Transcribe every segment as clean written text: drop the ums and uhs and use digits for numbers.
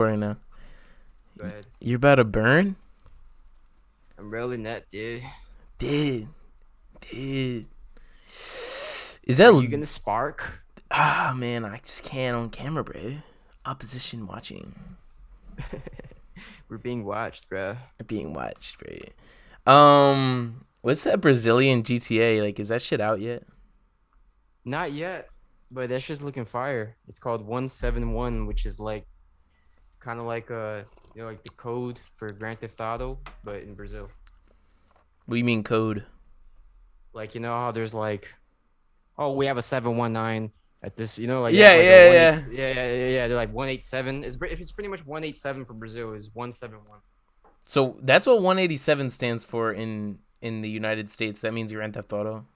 right now. Go ahead. You're about to burn? I'm rolling that, dude. Dude, dude. Is Are that you gonna spark? man? I just can't on camera, bro. Opposition watching, We're being watched, bro. being watched, bro. What's that Brazilian GTA? Like, is that shit out yet? Not yet, but that's just looking fire. It's called 171, which is like kind of like like the code for Grand Theft Auto, but in Brazil. What do you mean code? Like you know how there's like, oh, we have a 719 at this, like they have Yeah, like a yeah, one eight. yeah. Yeah. They're like 187. It's pretty much 187 for Brazil is 171. So that's what 187 stands for in the United States. That means Grand Theft Auto.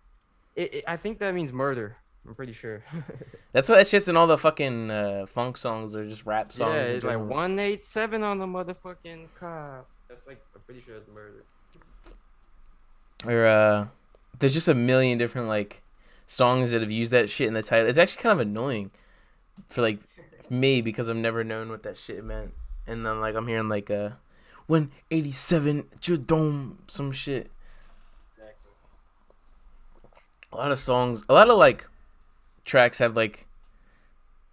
I think that means murder. I'm pretty sure. That's what that shit's in all the fucking funk songs or just rap Yeah, songs in it's like general. 187 on the motherfucking cop. That's like I'm pretty sure that's murder. Or there's just a million different like songs that have used that shit in the title. It's actually kind of annoying for like me because I've never known what that shit meant. And then like I'm hearing like 187 Judome some shit. Exactly. A lot of songs, a lot of like tracks have like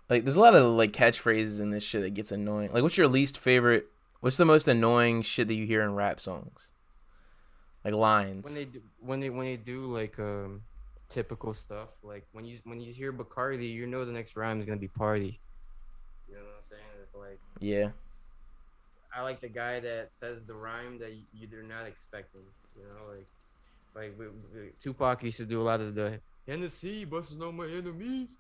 there's a lot of like catchphrases in this shit that gets annoying. Like what's your least favorite? What's the most annoying shit that you hear in rap songs? Like When lines. they do when they do like typical stuff, like when you hear Bacardi, you know the next rhyme is gonna be party. You know what I'm saying? It's like Yeah. I like the guy that says the rhyme that you're not expecting. You know, Tupac used to do a lot of the Hennessy busting on my enemies.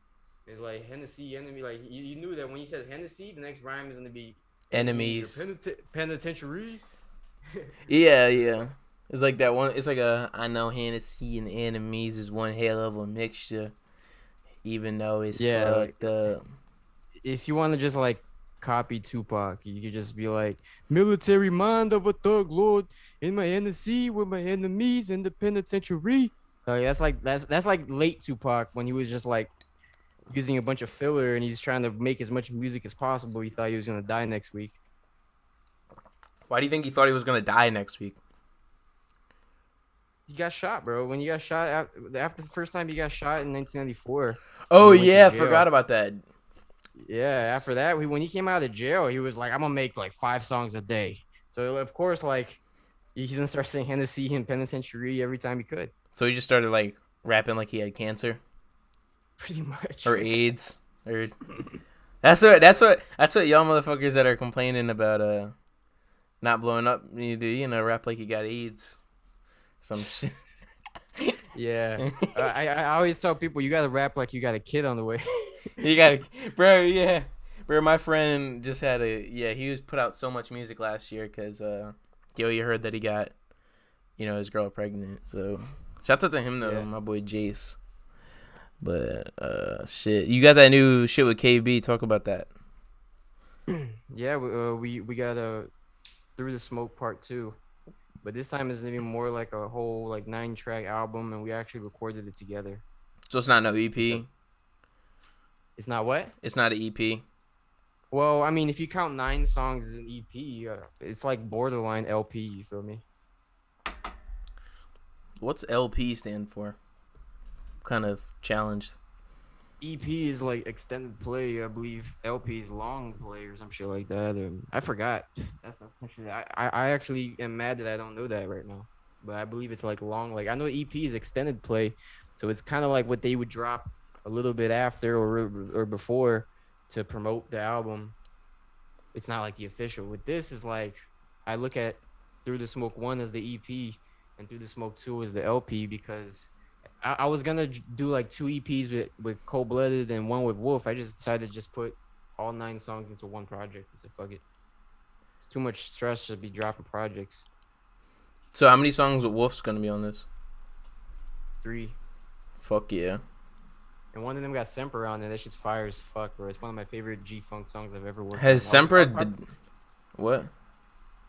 It's like Hennessy enemy. Like you knew that when he said Hennessy, the next rhyme is gonna be enemies or Enemies. penitentiary. Yeah, yeah. It's like that one. It's like I know Hennessy and enemies is one hell of a mixture, even though it's Yeah, like fucked up. if you want to just like copy Tupac, you could just be like military mind of a thug lord in my Hennessy with my enemies in the penitentiary. That's like late Tupac when he was just like using a bunch of filler and he's trying to make as much music as possible. He thought he was gonna die next week. Why do you think he thought he was gonna die next week? He got shot, bro. When you got shot after the first time he got shot in 1994, and Oh he went to yeah, I forgot jail. about that. Yeah, after that, when he came out of jail, he was like, "I'm gonna make like 5 songs a day." So of course, like he's gonna start saying Hennessy and penitentiary every time he could. So he just started like rapping like he had cancer Pretty much. or AIDS or that's what y'all motherfuckers that are complaining about not blowing up you do, rap like you got AIDS. Some shit. Yeah. I always tell people you gotta rap like you got a kid on the way. You gotta, bro. Yeah, bro. My friend just had he was put out so much music last year because you heard that he got his girl pregnant. So shouts out to him though, Yeah. my boy Jace. But shit, you got that new shit with KB. Talk about that. Yeah, we got a Through the Smoke Part 2. But this time it's gonna be more like a whole like 9-track album and we actually recorded it together. So it's not no So EP. it's not what? It's not an EP. Well, I mean, if you count 9 songs as an EP, it's like borderline LP. You feel me? What's LP stand for? Kind of challenged. EP is like extended play, I believe. LP is long play or some shit like that. Or I forgot. That's essentially. I actually am mad that I don't know that right now. But I believe it's like long. Like I know EP is extended play, so it's kind of like what they would drop a little bit after or before to promote the album. It's not like the official. With this is like I look at Through the Smoke 1 as the EP and Through the Smoke 2 as the LP because I was gonna do like 2 EPs with Cold Blooded and one with Wolf. I just decided to just put all 9 songs into one project and said fuck it. It's too much stress to be dropping projects. So how many songs with Wolf's gonna be on this? 3. Fuck yeah. And one of them got Semper on it. That shit's fire as fuck, bro. It's one of my favorite G Funk songs I've ever worked on. Has Sempra what?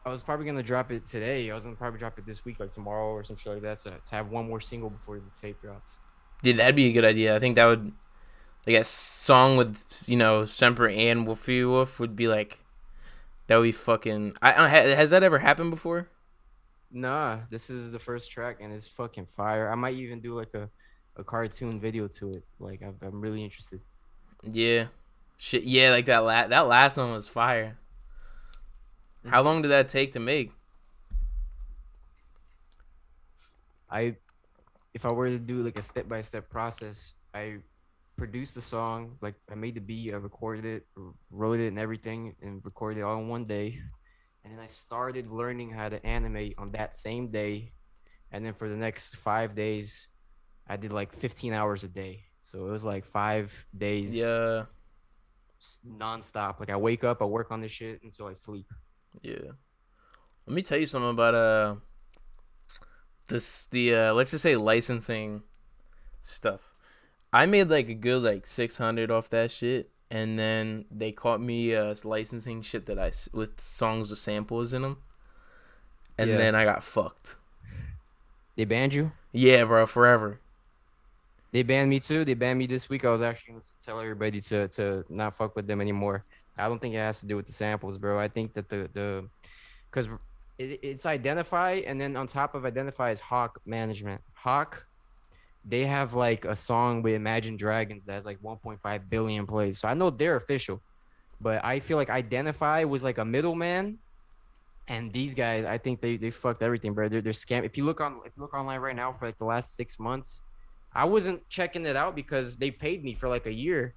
I was probably gonna drop it today. I was gonna probably drop it this week, like tomorrow or some shit like that. So to have one more single before the tape drops. Dude, that'd be a good idea. I think that would like a song with Semper and Wolfie Wolf would be like That would be fucking. Has that ever happened before? Nah, this is the first track and it's fucking fire. I might even do like a cartoon video to it. Like I'm really interested. Yeah. Shit. Yeah, like that last one was fire. How Hmm. long did that take to make? I if I were to do like a step by step process, I produced the song, like I made the beat, I recorded it, wrote it and everything, and recorded it all in one day. And then I started learning how to animate on that same day. And then for the next 5 days, I did like 15 hours a day. So it was like 5 days Yeah. nonstop. Like I wake up, I work on this shit until I sleep. Yeah. Let me tell you something about this the let's just say licensing stuff. I made like a good like 600 off that shit, and then they caught me licensing shit with songs with samples in them, and Yeah. then I got fucked. They banned you? Yeah, bro, forever. They banned me too. They banned me this week. I was actually gonna tell everybody to not fuck with them anymore. I don't think it has to do with the samples, bro. I think that the because it's identify, and then on top of identify is Hawk management. Hawk, they have like a song with Imagine Dragons that has like 1.5 billion plays. So I know they're official, but I feel like identify was like a middleman. And these guys, I think they fucked everything, bro. They're scam. If you look online right now for like the last 6 months, I wasn't checking it out because they paid me for like a year,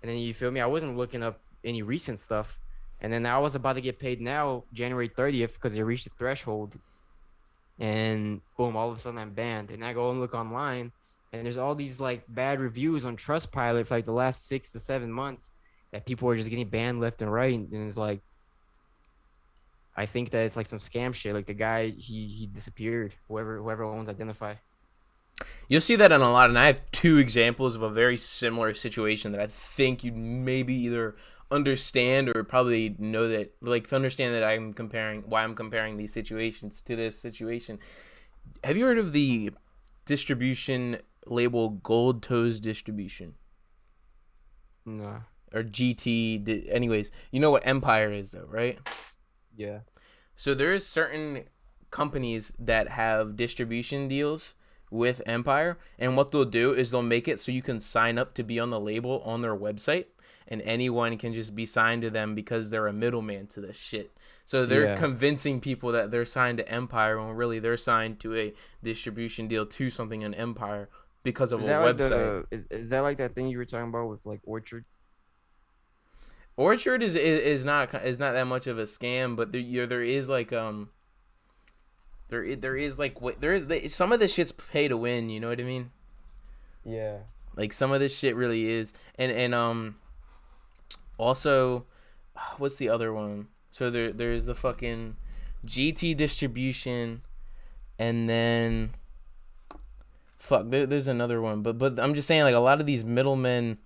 and then you feel me. I wasn't looking up any recent stuff, and then I was about to get paid now January 30th because they reached the threshold, and boom, all of a sudden I'm banned. And I go and look online, and there's all these like bad reviews on Trustpilot for like the last 6 to 7 months that people are just getting banned left and right, and it's like I think that it's like some scam shit. Like the guy, he disappeared. Whoever owns Identify. You'll see that in a lot, and I have two examples of a very similar situation that I think you'd maybe either understand or probably know that, like, to understand that why I'm comparing these situations to this situation. Have you heard of the distribution label Gold Toes Distribution Nah. or GT? Anyways, you know what Empire is, though, right? Yeah. So there is certain companies that have distribution deals with Empire, and what they'll do is they'll make it so you can sign up to be on the label on their website, and anyone can just be signed to them because they're a middleman to this shit. So they're Yeah. convincing people that they're signed to Empire when really they're signed to a distribution deal to something in Empire because of Is a that like website. is that like that thing you were talking about with like Orchard? Orchard is not that much of a scam, but there is like there is like what there is some of this shit's pay to win. You know what I mean? Yeah. Like some of this shit really is, and also, what's the other one? So there's the fucking GT distribution, and then there's another one, but I'm just saying like a lot of these middlemen.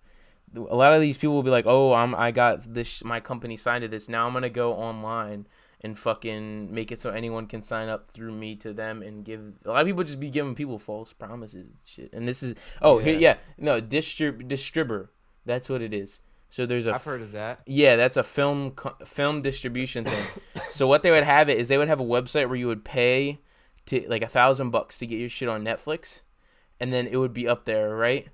A lot of these people will be like, "Oh, I got this. My company signed to this. Now I'm gonna go online and fucking make it so anyone can sign up through me to them and give." A lot of people just be giving people false promises and shit. And this is here, Yeah. yeah, no, distributor. That's what it is. So there's I've heard of that. yeah, that's a film distribution thing. So what they would have it is they would have a website where you would pay to like $1,000 to get your shit on Netflix, and then it would be up there, right?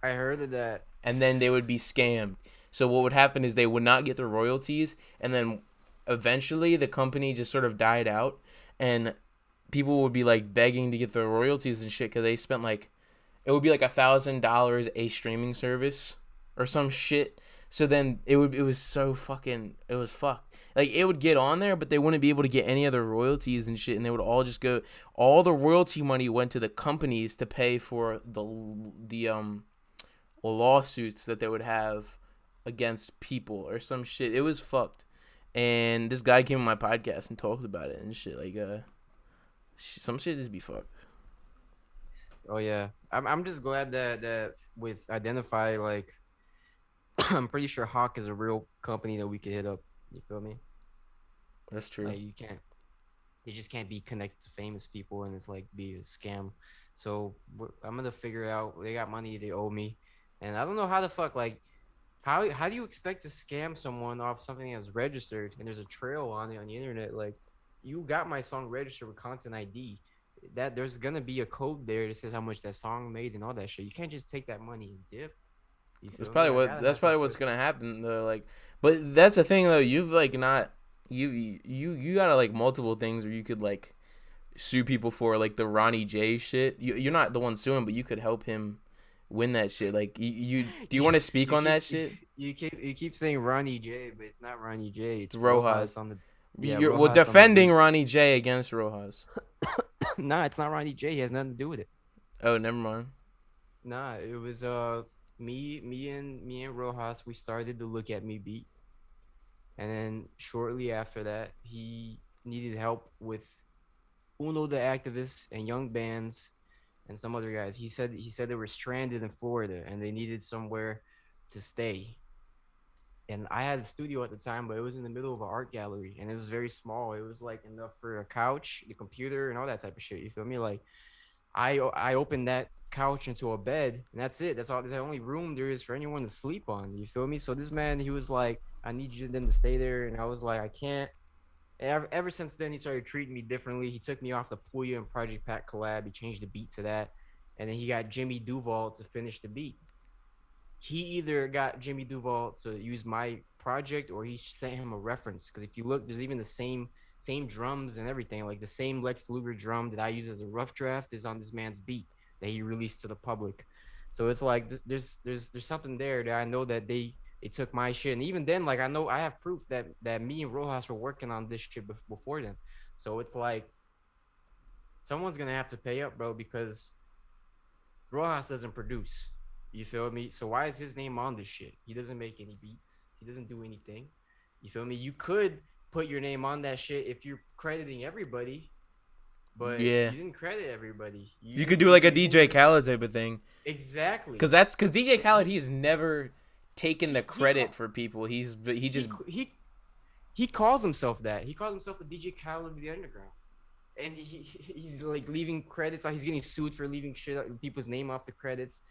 I heard of that. And then they would be scammed. So what would happen is they would not get the royalties, and then eventually the company just sort of died out, and people would be like begging to get the royalties and shit because they spent like it would be like $1,000 a streaming service or some shit. So then it was so fucking it was fucked. Like it would get on there, but they wouldn't be able to get any other royalties and shit, and they would all just go. All the royalty money went to the companies to pay for the lawsuits that they would have against people or some shit. It was fucked. And this guy came on my podcast and talked about it and shit. Like, some shit just be fucked. Oh yeah. I'm just glad that with Identify, like I'm pretty sure Hawk is a real company that we could hit up. You feel me? That's true. Like you can't they just can't be connected to famous people and it's like be a scam. So I'm gonna figure it out. They got money they owe me, and I don't know how the fuck like how do you expect to scam someone off something that's registered and there's a trail on it on the internet? Like, you got my song registered with Content ID. That there's gonna be a code there that says how much that song made and all that shit. You can't just take that money and dip. You That's feel me? probably I what gotta have that's some probably what's shit. gonna happen though. Like, but that's the thing though. You've like not you got like multiple things where you could like sue people for like the Ronnie J shit. You're not the one suing, but you could help him win that shit. Like you do you you, want to speak you on keep that shit? you keep saying Ronnie J, but it's not Ronnie J. It's It's Rojas. Rojas on the yeah You're well Rojas on the defending beat. Ronnie J against Rojas. Nah, it's not Ronnie J. He has nothing to do with it. Oh, never mind. Nah, it was me and Rojas. We started to look at me beat, and then shortly after that, he needed help with Uno the activists and Young Bands and some other guys. He said they were stranded in Florida and they needed somewhere to stay. And I had a studio at the time, but it was in the middle of an art gallery and it was very small. It was like enough for a couch, the computer, and all that type of shit. You feel me? Like I opened that couch into a bed and that's it. That's all. That's the only room there is for anyone to sleep on. You feel me? So this man, he was like, I need you them to stay there, and I was like, I can't. Ever since then, he started treating me differently. He took me off the Puya and Project Pat collab. He changed the beat to that, and then he got Jimmy Duval to finish the beat. He either got Jimmy Duval to use my project or he sent him a reference. Because if you look, there's even the same drums and everything. Like the same Lex Luger drum that I use as a rough draft is on this man's beat that he released to the public. So it's like there's something there that I know that they took my shit. And even then, like I know I have proof that me and Rojas were working on this shit before then. So it's like someone's gonna have to pay up, bro, because Rojas doesn't produce. You feel me? So why is his name on this shit? He doesn't make any beats. He doesn't do anything. You feel me? You could put your name on that shit if you're crediting everybody, but Yeah, you didn't credit everybody. You you could didn't. do like a You didn't DJ even Khaled type of thing. exactly. Because DJ Khaled, he's never taken the He credit for people. He he just he he calls himself that. He calls himself the DJ Khaled of the underground, and he's like leaving credits. He's getting sued for leaving shit people's name off the credits.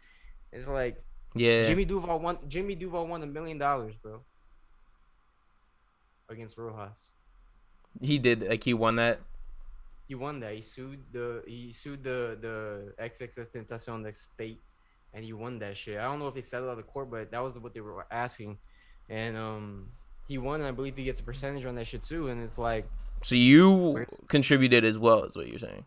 It's like yeah. Jimmy Duval won $1 million, bro, against Rojas. He did like he won that. He won that. He sued the XXS Tentacion the state, and he won that shit. I don't know if they settled out of court, but that was what they were asking, and he won, and I believe he gets a percentage on that shit too. And it's like, So you where's contributed as well, is what you're saying.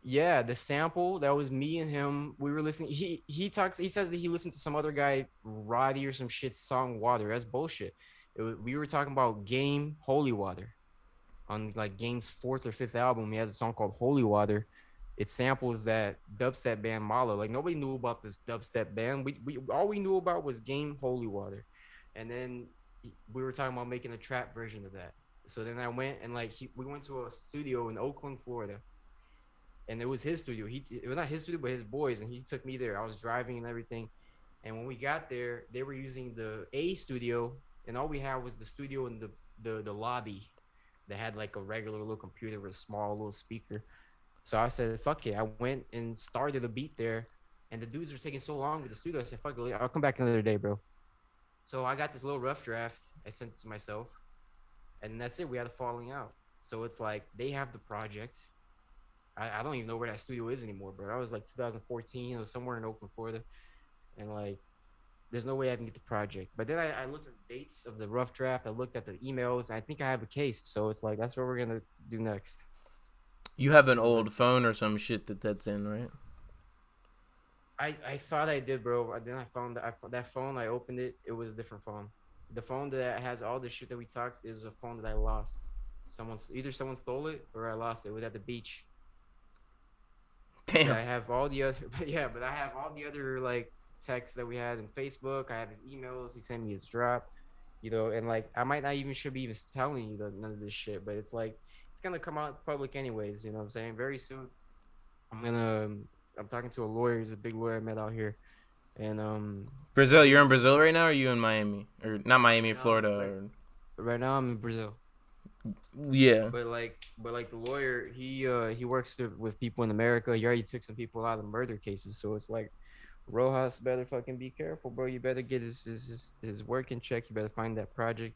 yeah, the sample that was me and him. We were listening. He says that he listened to some other guy Roddy or some shit song Water. That's bullshit. We were talking about Game Holy Water on like Game's fourth or fifth album. He has a song called Holy Water. It samples that dubstep band Mala. Like nobody knew about this dubstep band. We all we knew about was Game Holy Water, and then we were talking about making a trap version of that. So then I went and like we went to a studio in Oakland, Florida, and it was his studio. It was not his studio, but his boys, and he took me there. I was driving and everything, and when we got there, they were using the A studio, and all we had was the studio and the lobby that had like a regular little computer with a small little speaker. So I said, "Fuck it." I went and started a beat there, and the dudes were taking so long with the studio. I said, "Fuck it, I'll come back another day, bro." So I got this little rough draft. I sent it to myself, and that's it. We had a falling out. So it's like they have the project. I don't even know where that studio is anymore, bro. That was like 2014. It was somewhere in Oakland, Florida, and like there's no way I can get the project. But then I looked at the dates of the rough draft. I looked at the emails. I think I have a case. So it's like that's what we're gonna do next. You have an So old that's phone or some shit that's in, right? I thought I did, bro. Then I found that phone. I opened it. It was a different phone. The phone that has all the shit that we talked is a phone that I lost. Someone stole it or I lost it. It was at the beach. But Damn. I have all the other, but yeah, but I have all the other like texts that we had in Facebook. I have his emails. He sent me his drop, and like I might not even should be even telling you none of this shit, but it's like it's gonna come out public anyways. You know what I'm saying? Very soon. I'm gonna. I'm talking to a lawyer. He's a big lawyer I met out here, and Brazil, probably you're in just Brazil right now, or are you in Miami? Or not Miami, right now. Florida Right, or right now I'm in Brazil. yeah. But like the lawyer, he works with people in America. He already took some people out of murder cases, so it's like Rojas better fucking be careful, bro. You better get his work in check. You better find that project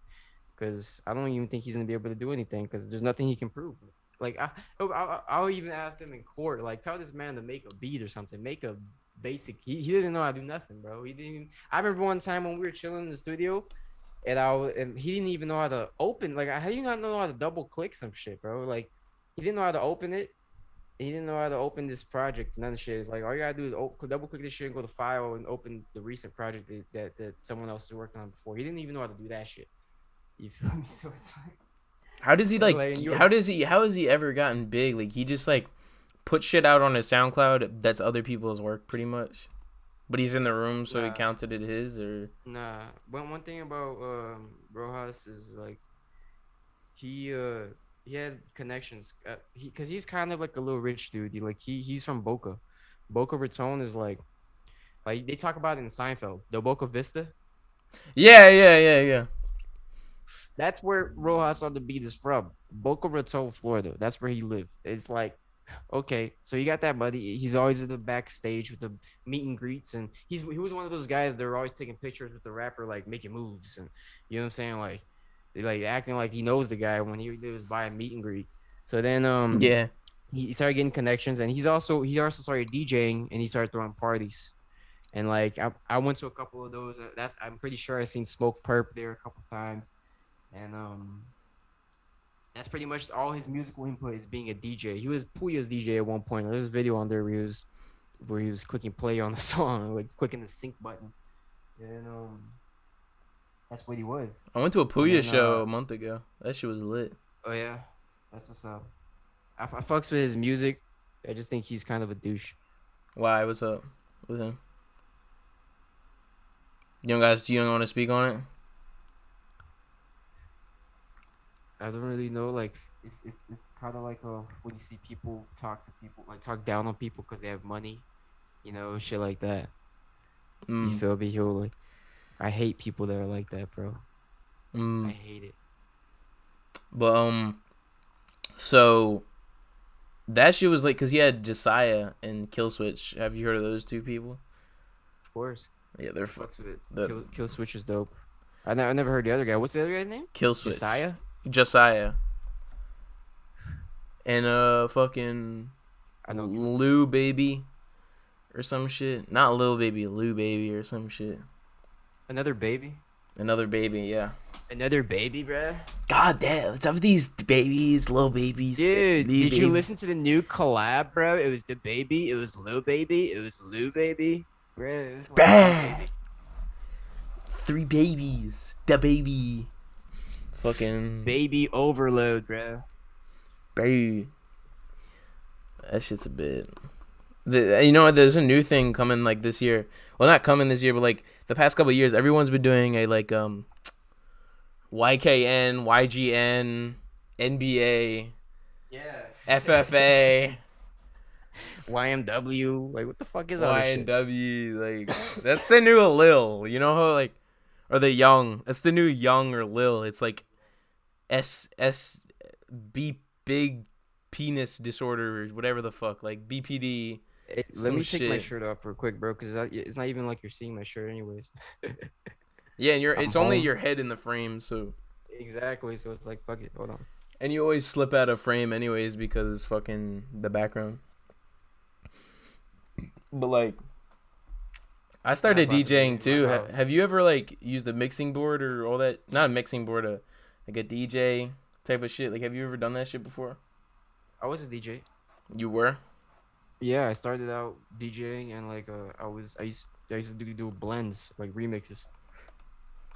because I don't even think he's gonna be able to do anything because there's nothing he can prove. Like I'll even ask him in court, like tell this man to make a beat or something, make a basic. He doesn't know how to do nothing, bro. He didn't. Even, I remember one time when we were chilling in the studio, and he didn't even know how to open. Like how do you not know how to double click some shit, bro? Like he didn't know how to open it. He didn't know how to open this project. None of the shit. It's like all you gotta do is double click this shit and go to file and open the recent project that someone else is working on before. He didn't even know how to do that shit. You feel me? So it's like, How does he and like? like and you How does he? How has he ever gotten big? Like he just like put shit out on his SoundCloud that's other people's work, pretty much. But he's in the room, so he nah counted it his, or nah. One thing about Rojas is like he uh he had connections. He's kind of like a little rich dude. He's from Boca. Boca Raton is like they talk about it in Seinfeld. The Boca Vista. yeah. That's where Rojas on the beat is from. Boca Raton, Florida. That's where he lived. It's like, okay, so you got that buddy. He's always at the backstage with the meet and greets, and he was one of those guys that are always taking pictures with the rapper, like making moves, and you know what I'm saying, like acting like he knows the guy when he was by a meet and greet. So then Yeah. he started getting connections, and he also started DJing, and he started throwing parties. And like I went to a couple of those. That's I'm pretty sure I seen Smoke Perp there a couple times, and that's pretty much all his musical input is being a DJ. He was Puya's DJ at one point. There's a video on there where he was clicking play on the song, like clicking the sync button, and that's what he was. I went to a And Puya then show a month ago. That shit was lit. oh yeah, that's what's up. I fucks with his music. I just think he's kind of a douche. Why? What's up with him? Young guys, do you want to speak on it? I don't really know. Like it's kind of like when you see people talk to people, like talk down on people because they have money, shit like that. You Mm. feel me? Like, I hate people that are like that, bro. I Mm. hate it. But so that shit was like, cause he had Josiah and Killswitch. Have you heard of those two people? Of course, Yeah, they're I fucks with it. the Kill Switch is dope. I never heard the other guy. What's the other guy's name? Killswitch, Josiah. Josiah, and fucking I know Kill Switch. Lou Baby or some shit. Not Lil Baby, Lou Baby or some shit. Another baby. Another baby, yeah. Another baby, bruh. God damn, what's up with these babies, little babies, Dude, little did you babies? listen to the new collab, bro? It was the baby. It was Lil Baby. It was Lou Baby. Bro, it was like three Bah! babies. Three babies, the baby, fucking Baby overload, bro. baby. That shit's a bit. You know what? There's a new thing coming like this year. Well, not coming this year, but like the past couple of years, everyone's been doing a like YKN, YGN, NBA, Yeah. FFA, YMW. Like, what the fuck is all this shit? YNW. Like that's the new Lil. You know how like, or the Young. That's the new Young or Lil. It's like B big penis disorder or whatever the fuck, like BPD, Hey, let some me take my shit. shirt off real quick, bro, because it's not even like you're seeing my shirt, anyways. Yeah, and I'm it's only home. your head in the frame, so Exactly. So it's like, fuck it. Hold on. and you always slip out of frame anyways because it's fucking the background. But like I I'm not started about to be DJing in my too. house. Have you ever like used a mixing board or all that? Not a mixing board, like a DJ type of shit. Like have you ever done that shit before? I was a DJ. You were? Yeah, I started out DJing and like I used to do blends, like remixes.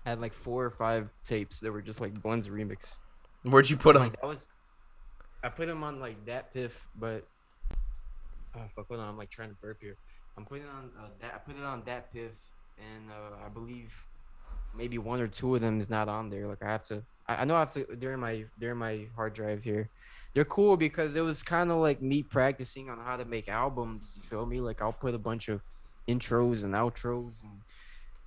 I had like 4 or 5 tapes that were just like blends remix. Where'd you put And them? like that was I put them on like that piff, but oh fuck, hold on, I'm like trying to burp here. I'm putting on that I put it on that piff, and I believe maybe one or two of them is not on there. Like I have to I know I have to they're in my hard drive here. They're cool because it was kind of like me practicing on how to make albums, you feel me? Like I'll put a bunch of intros and outros, and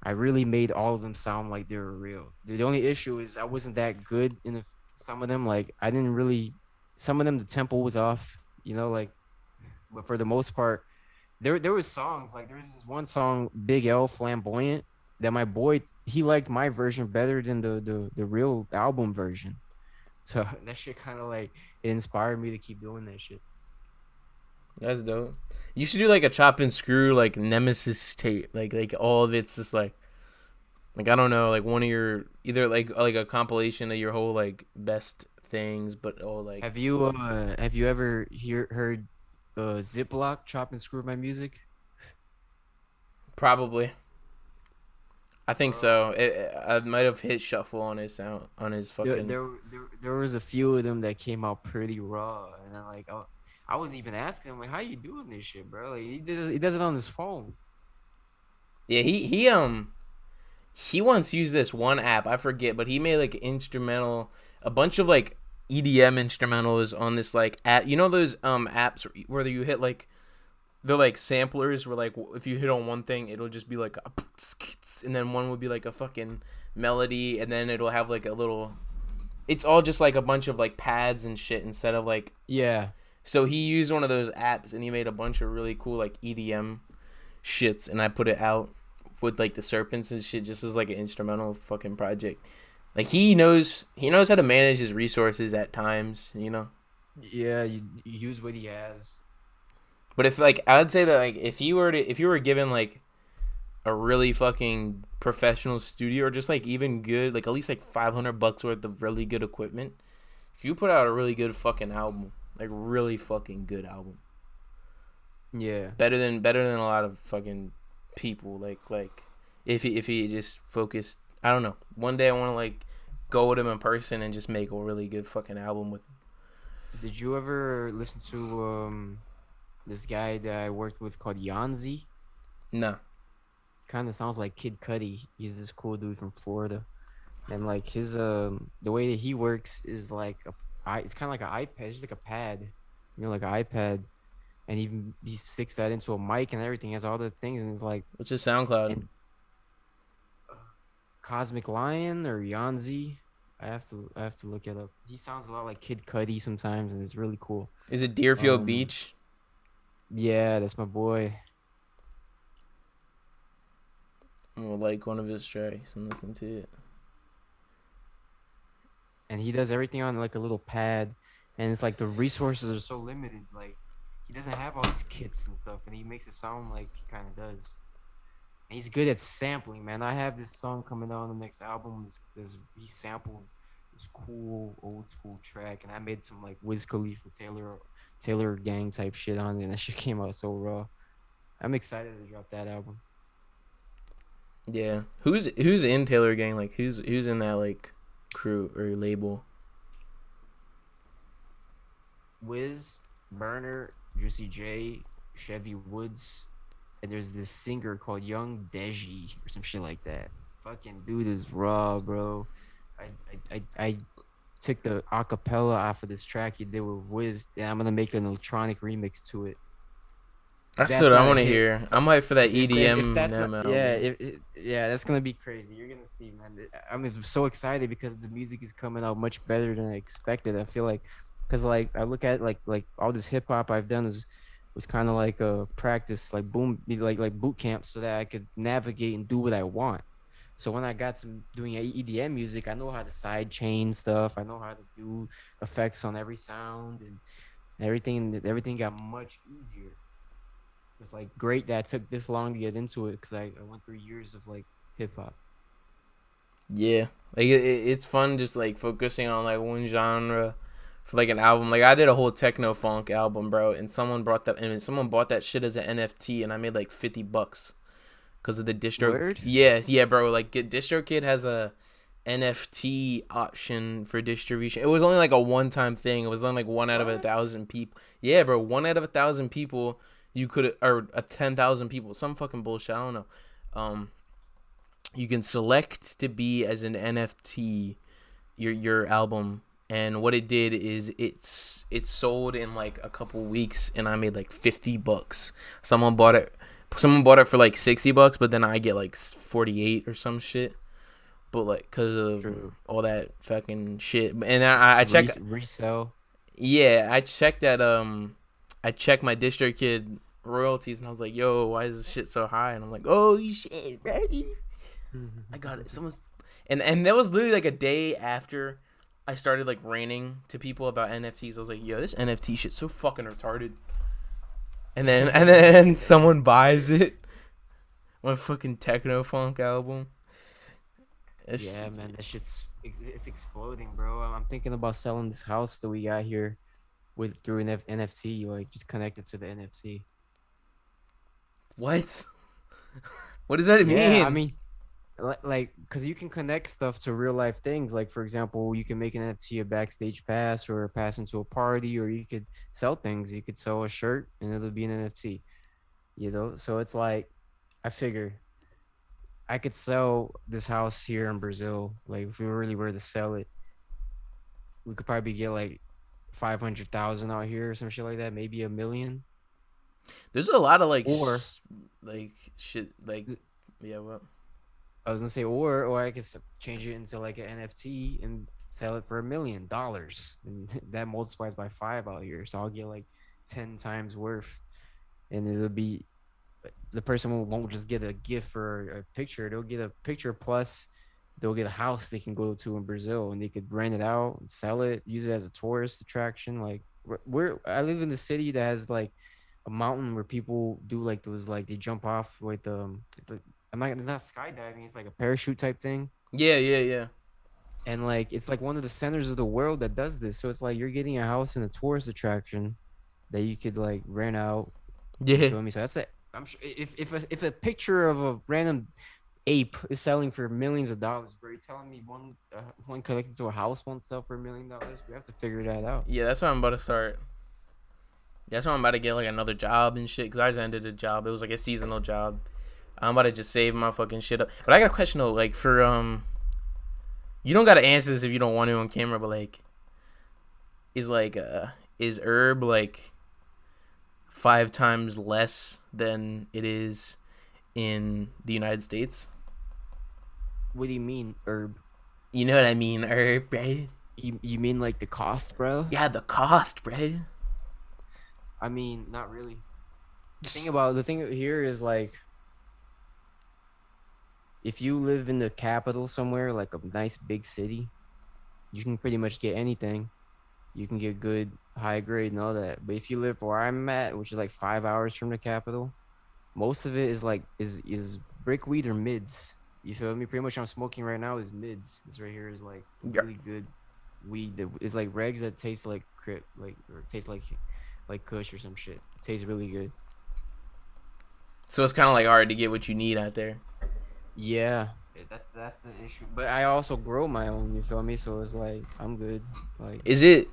I really made all of them sound like they were real. The only issue is I wasn't that good in some of them. Like I didn't really, some of them the tempo was off, like. But for the most part, there was songs like there was this one song, Big L Flamboyant, that my boy he liked my version better than the real album version. So that shit kind of like it inspired me to keep doing that shit. That's dope. You should do like a chop and screw like Nemesis tape, like all of it's just like I don't know, like one of your either like a compilation of your whole like best things, but all like Have you ever heard Ziploc Chop and Screw My Music? probably. I think Bro, so. I might have hit shuffle on his sound on his fucking. there was a few of them that came out pretty raw, and I was even asking him like, "How you doing this shit, bro?" Like he does it on his phone. Yeah, he once used this one app I forget, but he made like instrumental, a bunch of like EDM instrumentals on this like app. You know those apps where you hit like they're like samplers where like if you hit on one thing it'll just be like a and then one would be like a fucking melody and then it'll have like a little. It's all just like a bunch of like pads and shit instead of like. Yeah, So he used one of those apps and he made a bunch of really cool like EDM shits and I put it out with like the serpents and shit just as like an instrumental fucking project. Like he knows how to manage his resources at times, you know. yeah, you use what he has. But if like I would say that like if you were given like a really fucking professional studio or just like even good like at least like $500 worth of really good equipment, you put out a really good fucking album, like really fucking good album. Yeah. Better than a lot of fucking people. Like if he just focused, I don't know. One day I want to like go with him in person and just make a really good fucking album with him. Did you ever listen to this guy that I worked with called Yanzi? Nah, Kind of sounds like Kid Cudi. He's this cool dude from Florida, and like his the way that he works is like it's kind of like an iPad. It's just like a pad, like an iPad, and he sticks that into a mic and everything. He has all the things, and it's like which is SoundCloud. and Cosmic Lion or Yanzi. I have to look it up. He sounds a lot like Kid Cudi sometimes, and it's really cool. Is it Deerfield Um, Beach? yeah, that's my boy. I'm gonna like one of his tracks and listen to it. And he does everything on like a little pad, and it's like the resources are so limited. Like he doesn't have all these kits and stuff, and he makes it sound like he kind of does. And he's good at sampling, man. I have this song coming out on the next album. He sampled this cool old school track, and I made some like Wiz Khalifa Taylor gang type shit on it, and that shit came out so raw. I'm excited to drop that album. Yeah, who's in Taylor Gang? Like who's in that like crew or label? Wiz, Burner, Juicy J, Chevy Woods, and there's this singer called Young Deji or some shit like that. Fucking dude is raw, bro. I took the acapella off of this track he did with Wiz, and I'm gonna make an electronic remix to it. If That's what that's I not a want to hit, hear. I'm hyped for that if EDM that's not, NEME yeah, album. yeah, that's gonna be crazy. You're gonna see, man. I'm so excited because the music is coming out much better than I expected. I feel like, cause like I look at like all this hip hop I've done was kind of like a practice, like like boot camp, so that I could navigate and do what I want. So when I got some doing EDM music, I know how to side chain stuff. I know how to do effects on every sound and everything. Everything got much easier. It's like great that I took this long to get into it because I went through years of like hip hop. Yeah, like it's fun just like focusing on like one genre for like an album. Like I did a whole techno funk album, bro, and someone bought that shit as an NFT, and I made like $50 because of the distro. Word? Yeah, bro. Like DistroKid has a NFT option for distribution. It was only like a one time thing. It was only like one out of a What? thousand people. Yeah, bro. One out of 1,000 people you could or a 10,000 people. Some fucking bullshit. I don't know. Um, you can select to be as an NFT your album, and what it did is it's sold in like a couple weeks, and I made like $50. Someone bought it. Someone bought it for like $60, but then I get like 48 or some shit. But like, cause of True. all that fucking shit, and I checked. Resell. Yeah, I checked that. I checked my DistroKid royalties, and I was like, "Yo, why is this shit so high?" And I'm like, "Oh shit, bro, I got it." Someone's, and that was literally like a day after I started like ranting to people about NFTs. I was like, "Yo, this NFT shit's so fucking retarded." And then someone buys it. One fucking techno funk album. It's, Yeah, man, that shit's it's exploding, bro. I'm thinking about selling this house that we got here with through an NFT, like just connected to the NFC. what? What does that Yeah, I mean? mean, like, cause you can connect stuff to real life things. Like, for example, you can make an NFT a backstage pass or a pass into a party, or you could sell things. You could sell a shirt and it'll be an NFT. You know, so it's like, I figure I could sell this house here in Brazil. Like, if we really were to sell it, we could probably get like 500,000 out here or some shit like that, maybe a million. There's a lot of Or like shit like yeah what I was gonna say, or I could change it into like an NFT and sell it for $1 million, and that multiplies by five out here. So I'll get like 10 times worth, and it'll be the person won't just get a gift or a picture. They'll get a picture plus they'll get a house they can go to in Brazil, and they could rent it out and sell it, use it as a tourist attraction. Like where I live in the city that has like a mountain where people do like those, like they jump off with it's like it's not skydiving, it's like a parachute type thing. yeah And like it's like one of the centers of the world that does this. So it's like you're getting a house in a tourist attraction that you could like rent out. You yeah feel me? So that's it. I'm sure if a picture of a random ape is selling for millions of dollars, bro, you're telling me one connected to a house won't sell for $1 million? We have to figure that out. yeah. That's what I'm about to start. That's why I'm about to get like another job and shit. Cause I just ended a job. It was like a seasonal job. I'm about to just save my fucking shit up. But I got a question though. Like for you don't gotta answer this if you don't want to on camera. But like, is like is herb like 5 times less than it is in the United States? What do you mean, herb? You know what I mean, herb, right? You mean like the cost, bro? Yeah, the cost, right? I mean, not really. Just, The thing here is like if you live in the capital somewhere, like a nice big city, you can pretty much get anything. You can get good, high grade, and all that. But if you live where I'm at, which is like 5 hours from the capital, most of it is like is brick weed or mids. You feel me? Pretty much, I'm smoking right now is mids. This right here is like yeah. really good weed. That is like regs that taste like crip, like or taste like Kush or some shit. It tastes really good. So it's kind of like hard to get what you need out there. Yeah, that's the issue. But I also grow my own. You feel me? So it's like I'm good. Like Is it?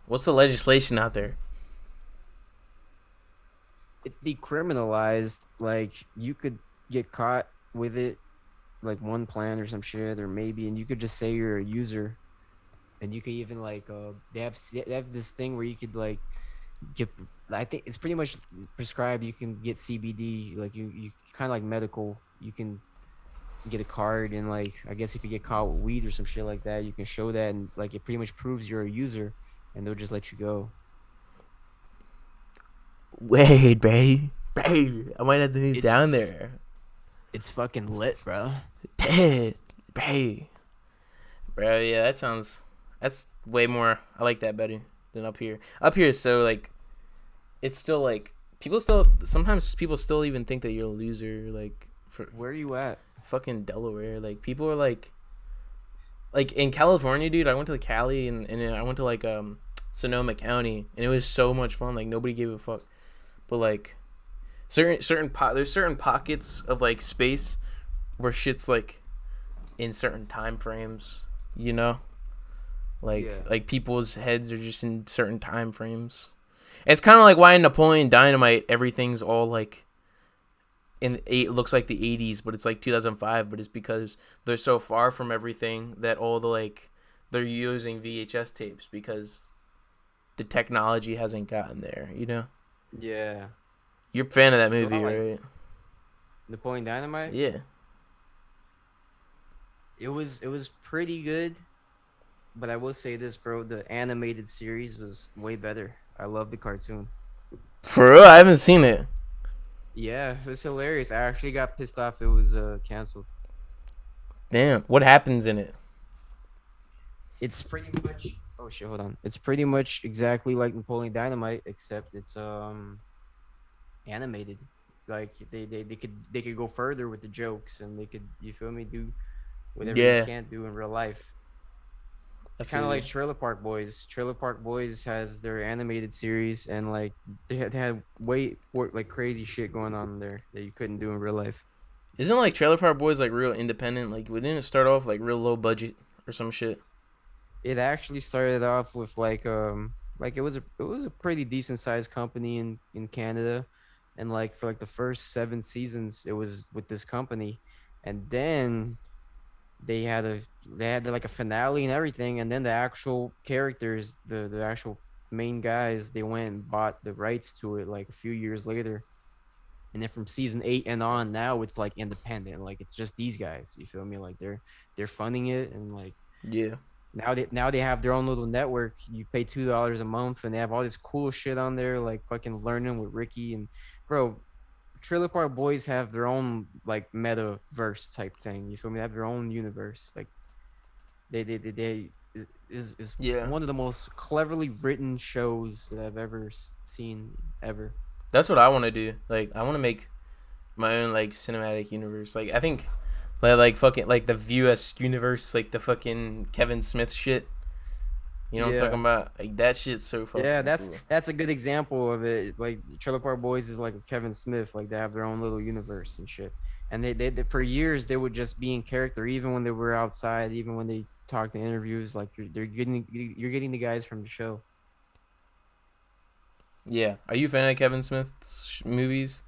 What's the legislation out there? it's decriminalized. Like you could get caught with it, like one plant or some shit, or maybe, and you could just say you're a user, and you could even like they have this thing where you could like get. I think it's pretty much prescribed. You can get CBD, like you kind of like medical. You can get a card, and like I guess if you get caught with weed or some shit like that, you can show that, and like it pretty much proves you're a user, and they'll just let you go. Wait, bro. Bro, I might have to move It's down there. it's fucking lit, bro. Dead, bro. Bro, yeah, that sounds. That's way more. I like that better than up here. Up here is so like, it's still like people still sometimes people still even think that you're a loser. Like for Where are you at? fucking Delaware, like people are like in California, dude. I went to Cali and I went to like Sonoma County and it was so much fun. Like nobody gave a fuck. But like there's certain pockets of like space where shit's like in certain time frames, you know? Yeah. Like people's heads are just in certain time frames. It's kind of like why in Napoleon Dynamite everything's all like it looks like the 80s, but it's like 2005, but it's because they're so far from everything that all the like they're using VHS tapes because the technology hasn't gotten there, you know? Yeah. You're a fan of that So I movie, like right? Napoleon Dynamite. Yeah. It was pretty good, but I will say this, bro. The animated series was way better. I love the cartoon. For real, I haven't seen it. Yeah, it was hilarious. I actually got pissed off it was canceled. Damn, what happens in it? It's pretty much oh shit, hold on. It's pretty much exactly like Napoleon Dynamite, except it's animated. Like they could go further with the jokes and they could you feel me do whatever you Yeah, can't do in real life. I It's kind of feel you. like Trailer Park Boys. Trailer Park Boys has their animated series and like they had way more like crazy shit going on there that you couldn't do in real life. Isn't like Trailer Park Boys like real independent? Like, we didn't start off like real low budget or some shit. It actually started off with like it was a pretty decent sized company in Canada, and like for like the first 7 seasons it was with this company, and then they had a they had like a finale and everything, and then the actual characters, the actual main guys, they went and bought the rights to it like a few years later. And then from season 8 and on, now it's like independent, like it's just these guys. You feel me? Like they're funding it, and like Yeah, now they have their own little network. You pay $2 a month, and they have all this cool shit on there, like fucking learning with Ricky and bro. Trailer Park Boys have their own like metaverse type thing. You feel me? They have their own universe. Like they is yeah. one of the most cleverly written shows that I've ever seen ever. That's what I want to do. Like, I want to make my own like cinematic universe. Like, I think like fucking like the VS universe, like the fucking Kevin Smith shit. You know what I'm Yeah. talking about? Like, that shit's so Yeah, fucking that's cool. that's a good example of it. Like Trailer Park Boys is like a Kevin Smith, like they have their own little universe and shit. And they for years they would just be in character, even when they were outside, even when they talked in interviews. Like you're getting the guys from the show. Yeah. Are you a fan of Kevin Smith's movies?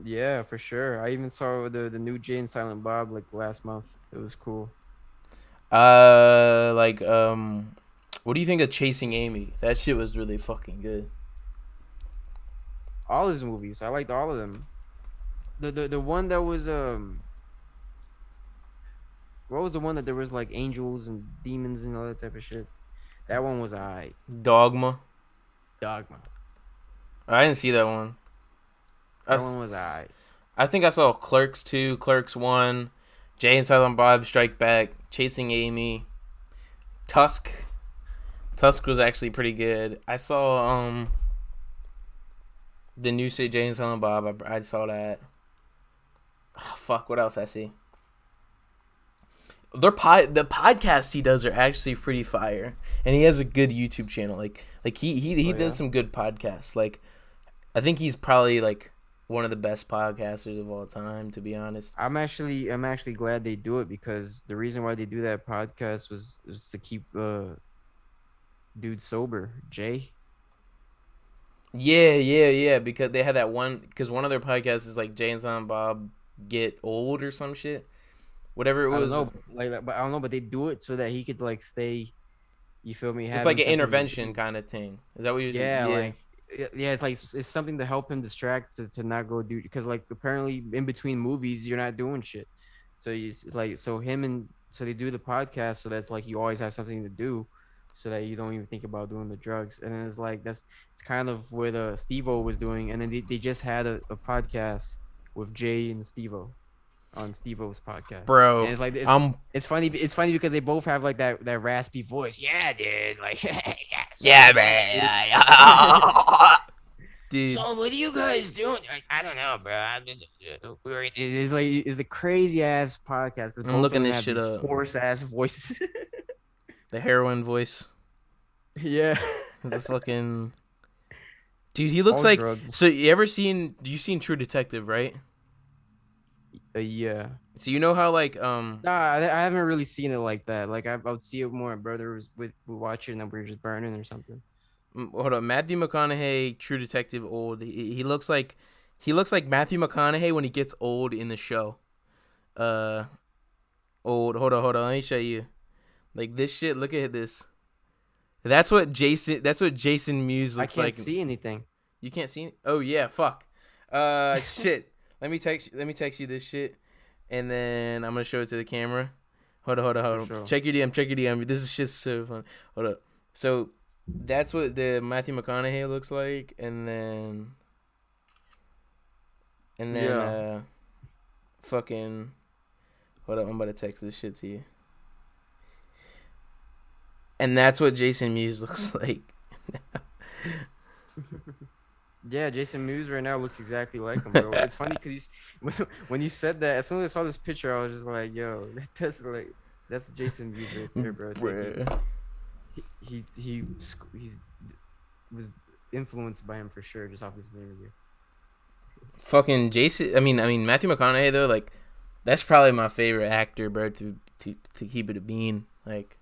Yeah, for sure. I even saw the new Jay and Silent Bob like last month. It was cool. Like what do you think of Chasing Amy? That shit was really fucking good. All his movies, I liked all of them. The one that was what was the one that there was like angels and demons and all that type of shit? That one was I Dogma. Dogma. I didn't see that one. I, That one was s- I. I think I saw Clerks 2, Clerks 1, Jay and Silent Bob Strike Back, Chasing Amy, Tusk. Tusk was actually pretty good. I saw the new shit Jay and Silent Bob. I saw that. Oh, fuck, what else I see? The podcasts he does are actually pretty fire, and he has a good YouTube channel. Like he Oh does yeah. some good podcasts. Like, I think he's probably like one of the best podcasters of all time, to be honest. I'm actually glad they do it because the reason why they do that podcast was to keep dude sober. Jay. Yeah. Because they had that one. Because one of their podcasts is like Jay and Silent Bob get old or some shit. Whatever it I don't was. know, but I don't know, but they do it so that he could like stay. You feel me? It's like Having an something to intervention do. kind of thing. Is that what you're saying? Yeah, Yeah. like yeah, it's like it's something to help him distract to not go do because like apparently in between movies you're not doing shit. So it's like so him and so they do the podcast so that's like you always have something to do, so that you don't even think about doing the drugs. And then it's like it's kind of what Steve-O was doing, and then they just had a podcast with Jay and Steve-O on Steve-O's podcast, and Bro, it's like I'm it's funny because they both have like that raspy voice. Yeah, dude. Like, yeah, so yeah, dude. man. Dude, So what are you guys doing? I don't know, bro. It's like it's a crazy ass podcast because I'm both of looking them this have shit these up. hoarse ass voices. The heroin voice. Yeah, The fucking dude. He looks all like. drugs. So you ever seen? You seen True Detective, right? Yeah. So you know how like Nah, I haven't really seen it like that. Like I would see it more. My brother was would watch it, and then we were just burning or something. hold on, Matthew McConaughey, True Detective, old. He looks like Matthew McConaughey when he gets old in the show. Uh, old. Hold on. Let me show you. Like this shit. Look at this. That's what Jason. That's what Jason Mewes I looks can't like. see anything. You can't see it? Oh yeah, fuck. Shit. Let me text you this shit, and then I'm gonna show it to the camera. Hold on. For sure. Check your DM. This is shit so fun. Hold up. So That's what the Matthew McConaughey looks like, and then Yeah. fucking hold up, I'm about to text this shit to you. And that's what Jason Mewes looks like. Yeah, Jason Mewes right now looks exactly like him, bro. It's funny because when you said that, as soon as I saw this picture, I was just like, "Yo, that's Jason Mewes right there, bro." It's like Bruh. he's was influenced by him for sure, just off this interview. Fucking Jason. I mean Matthew McConaughey though, like that's probably my favorite actor, bro. To keep it a bean, like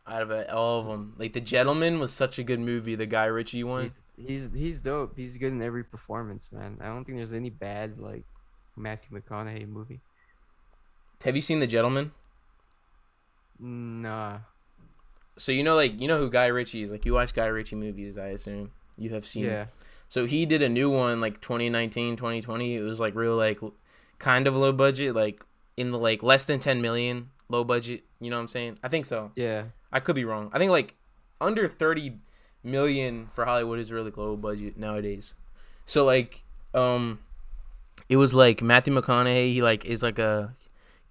out of all of them, like The Gentleman was such a good movie, the Guy Ritchie one. He's dope. He's good in every performance, man. I don't think there's any bad like Matthew McConaughey movie. Have you seen The Gentleman? Nah. So you know who Guy Ritchie is. Like you watch Guy Ritchie movies, I assume you have seen. Yeah. So he did a new one like 2019, 2020. It was like real like kind of low budget, like in the like less than 10 million low budget. You know what I'm saying? I think so. Yeah. I could be wrong. I think like under 30 million for Hollywood is really low budget nowadays. So like it was like Matthew McConaughey, he like is like a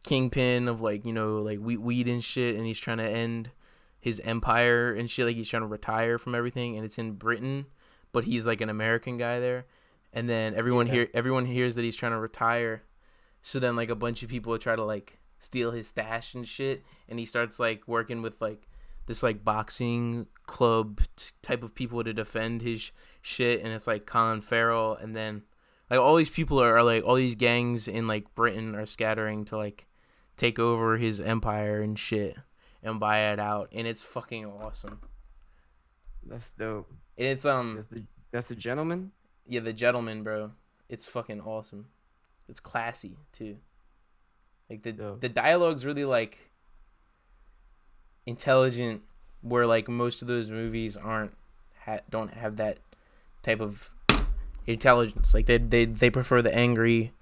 kingpin of like, like weed and shit, and he's trying to end his empire and shit, like he's trying to retire from everything, and it's in Britain, but he's like an American guy there. And then Yeah. everyone hears that he's trying to retire. So then like a bunch of people try to like steal his stash and shit, and he starts like working with like this like boxing club type of people to defend his shit, and it's like Colin Farrell, and then like all these people are like all these gangs in like Britain are scattering to like take over his empire and shit and buy it out, and it's fucking awesome. That's dope. And it's That's the gentleman. yeah, The Gentleman, bro. It's fucking awesome. It's classy too. Like the Dope. the dialogue's really like intelligent, where like most of those movies don't have that type of intelligence. Like they prefer the angry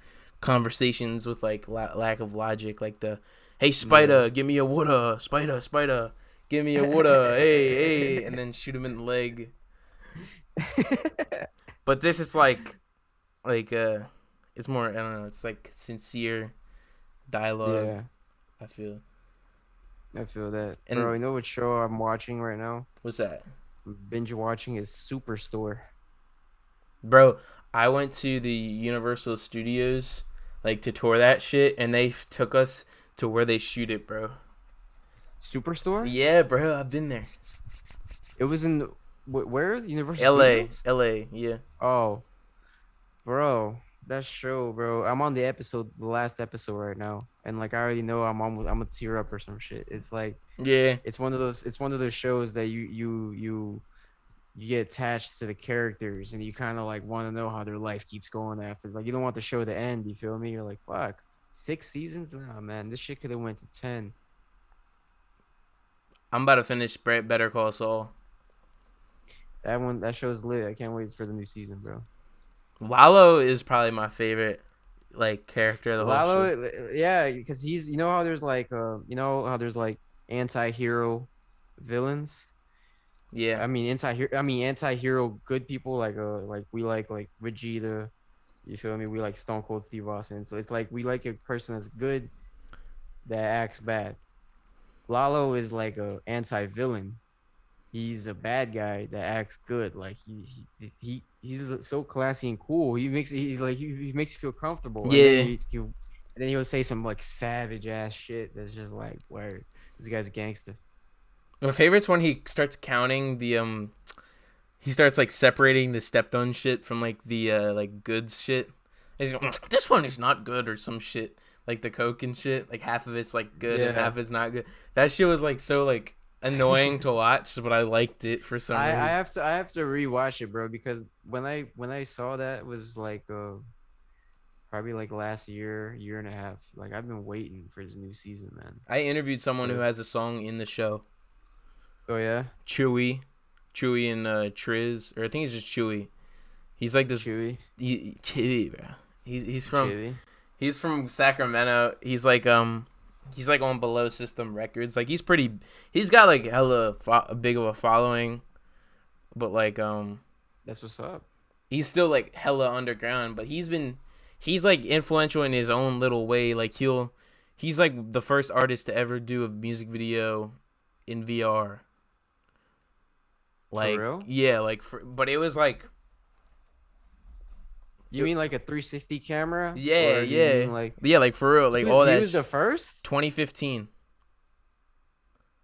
conversations with like lack of logic, like the hey Yeah. spider, give me a water, spider, give me a water, hey, and then shoot him in the leg. But this is like it's more, I don't know, it's like sincere dialogue, Yeah, I feel. I feel that. And Bro, you know what show I'm watching right now? what's that? Binge watching is Superstore. Bro, I went to the Universal Studios like to tour that shit, and they took us to where they shoot it, bro. Superstore? Yeah, bro, I've been there. It was in where? Universal LA, Studios? LA, yeah. Oh, bro, that show, bro. I'm on the last episode right now, and like I already know I'm gonna tear up or some shit. It's like Yeah. it's one of those shows that you get attached to the characters, and you kind of like want to know how their life keeps going after. Like you don't want the show to end. You feel me? You're like, fuck, 6 seasons? Nah, man, this shit could have went to 10. I'm about to finish Better Call Saul. That show's lit. I can't wait for the new season, bro. Lalo is probably my favorite like character of the whole show. Lalo, yeah, because he's you know how there's like anti-hero villains. Yeah. Anti-hero good people like we like Vegeta. You feel me? We like Stone Cold Steve Austin. So it's like we like a person that's good that acts bad. Lalo is like a anti-villain. He's a bad guy that acts good. Like he's so classy and cool. He makes you feel comfortable. And then Yeah. he'll say some like savage ass shit that's just like, where this guy's a gangster. My favorite's when he starts counting the he starts like separating the stepped on shit from like the like goods shit. He's going, this one is not good or some shit. Like the coke and shit. Like half of it's like good and Yeah. half it's not good. That shit was like so like annoying to watch, but I liked it for some I reason. have to rewatch it, bro, because when I saw that was like probably like last year and a half. Like I've been waiting for this new season, man. I interviewed someone who Yes. has a song in the show. Oh yeah, Chewy and Triz, or I think it's just Chewy. He's like this Chewy, bro. Chili. He's from Sacramento. He's like on Below System Records. Like he's got like hella big of a following. but like That's what's up. he's still like hella underground, but he's like influential in his own little way. Like he's like the first artist to ever do a music video in VR. For Like real? yeah, like but it was like You mean like a 360 camera, yeah, or do you yeah. mean like Yeah, like for real, like all he that was the first? 2015.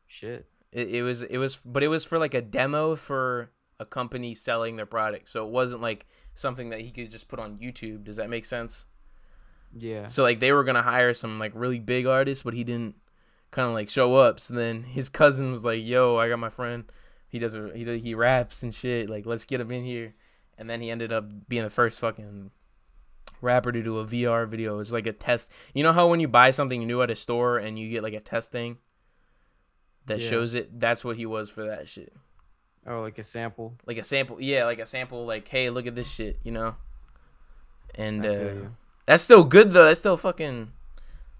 Shit. It was but it was for like a demo for a company selling their product. So it wasn't like something that he could just put on YouTube. Does that make sense? Yeah. So like they were going to hire some like really big artists, but he didn't kind of like show up. So then his cousin was like, "Yo, I got my friend. He raps and shit. Like let's get him in here." And then he ended up being the first fucking rapper to do a VR video. It's like a test. You know how when you buy something new at a store and you get like a test thing that Yeah. shows it? That's what he was for that shit. Oh, like a sample. Like a sample, yeah, like a sample. Like, hey, look at this shit, you know. And I feel you. that's still good though. That's still fucking.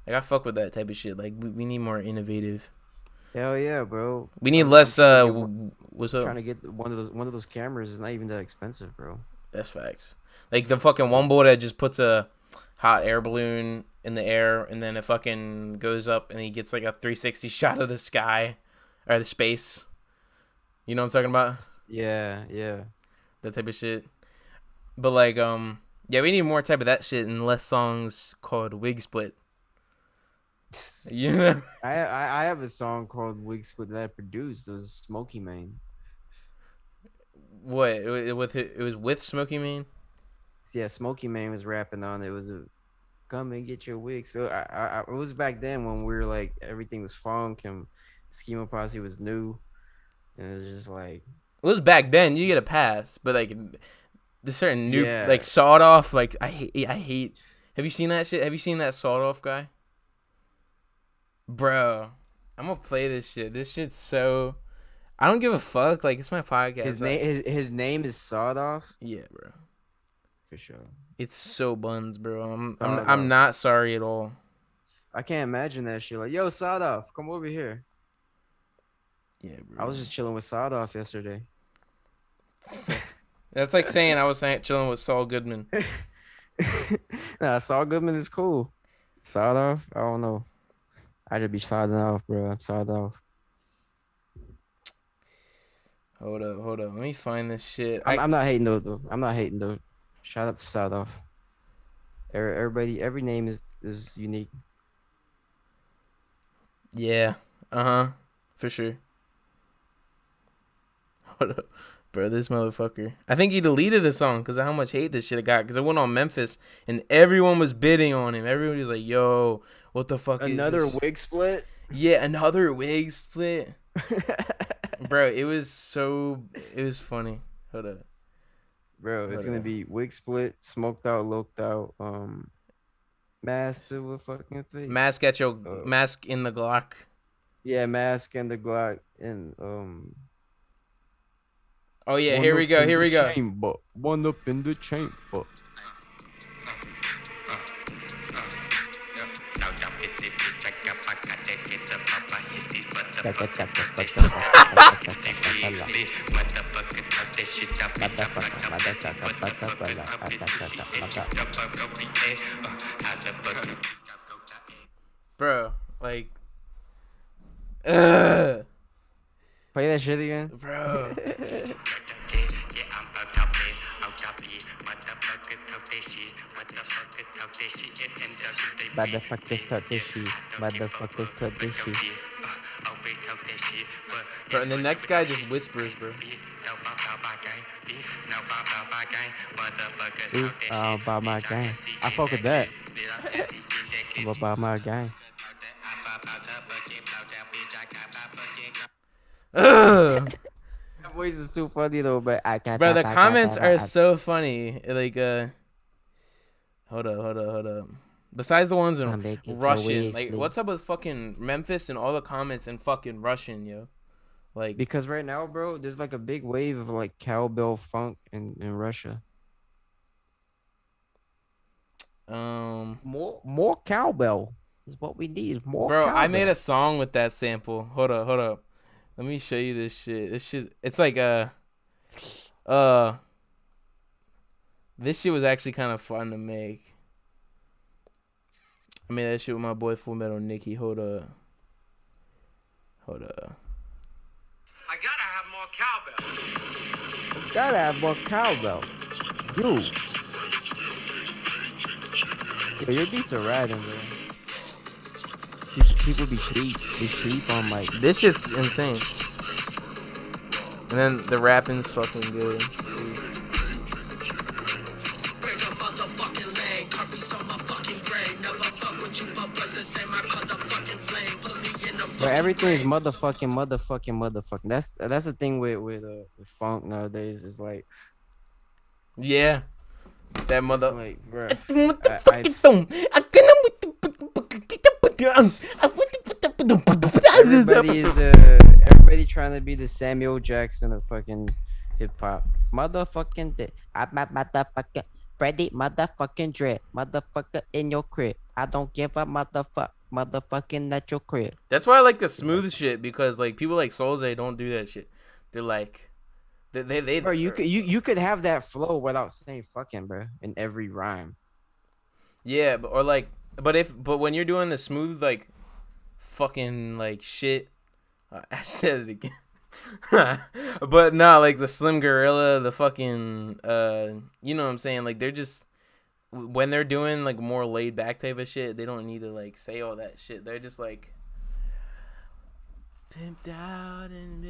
Like I fuck with that type of shit. Like we need more innovative. Hell yeah, bro. We need I'm less. trying to get What's up? trying to get one of those cameras is not even that expensive, bro. That's facts. Like the fucking one boy that just puts a hot air balloon in the air and then it fucking goes up and he gets like a 360 shot of the sky or the space. You know what I'm talking about? Yeah, yeah. That type of shit. But like yeah, we need more type of that shit and less songs called Wig Split. You know? I have a song called Wig Split that I produced. It was Smokey Mane. What? It was with Smokey Man? Yeah, Smokey Mane was rapping on it. It was a come and get your wigs. So it was back then when we were like everything was funk and Schema Posse was new, and it was just like It was back then. You get a pass, but like the certain new yeah, like sawed off. Like I hate. Have you seen that shit? Have you seen that sawed off guy? Bro, I'm gonna play this shit. This shit's so. I don't give a fuck. Like it's my podcast. his name is Sawed Off Yeah, bro. for sure. It's so buns, bro. Sawed I'm Off. not sorry at all. I can't imagine that shit. Like, yo, Sawed Off, come over here. Yeah, bro. I was just chilling with Sawed Off yesterday. That's like saying I was chilling with Saul Goodman. Nah, Saul Goodman is cool. Sawed Off, I don't know. I just be sodding off, bro. Sawed Off. Hold up. Let me find this shit. I'm not hating though. I'm not hating though. Shout out to Sawed Off. Every name is unique. Yeah. For sure. Hold up. Bro, this motherfucker. I think he deleted the song because of how much hate this shit got. Because it went on Memphis and everyone was bidding on him. Everyone was like, yo, what the fuck Another is this? wig split? Yeah, another wig split. Bro, it was funny. Hold up. Bro, it's gonna be wig split, smoked out, loked out, mask to a fucking face. Mask in the Glock. Yeah, mask and the Glock and Oh yeah, one here we up go. in Here the we go. chamber. One up in the chamber. Bro, like Play that shit again. bro. Motherfuckers talk this shit. Motherfuckers talk this shit. Bro, and the next guy just whispers, bro. Ooh, about my gang. I fuck with that. I'm about my gang. Ugh. That voice is too funny though, but I got Bro, the comments are so funny. Like, hold up. Besides the ones in Russian, like, what's up with fucking Memphis and all the comments in fucking Russian, yo? Like, because right now, bro, there's like a big wave of like cowbell funk in Russia. More cowbell is what we need. More bro, cowbell. I made a song with that sample. Hold up. Let me show you this shit. It's like Uh, this shit was actually kind of fun to make. I made that shit with my boy Full Metal Nicky. Hold up. I gotta have more cowbell. Gotta have more cowbell. Dude. Yeah, your beats are riding, bro. People be sleep. They sleep on my. This shit's insane. And then the rapping's fucking good. But everything is motherfucking. That's the thing with funk nowadays. Is like, Yeah. That it's mother. like, bro. Everybody trying to be the Samuel Jackson of fucking hip hop. Motherfucking Freddy motherfucking Dread. Motherfucker in your crib. I don't give a motherfucking at your crib. That's why I like the smooth shit, because like people like Soulja don't do that shit. They're like, they Bro, you could have that flow without saying fucking, bro, in every rhyme. Yeah, but when you're doing the smooth like fucking like shit, I said it again. But nah, like the Slim Gorilla, the fucking you know what I'm saying? Like they're just, when they're doing like more laid back type of shit, they don't need to like say all that shit. They're just like pimped out and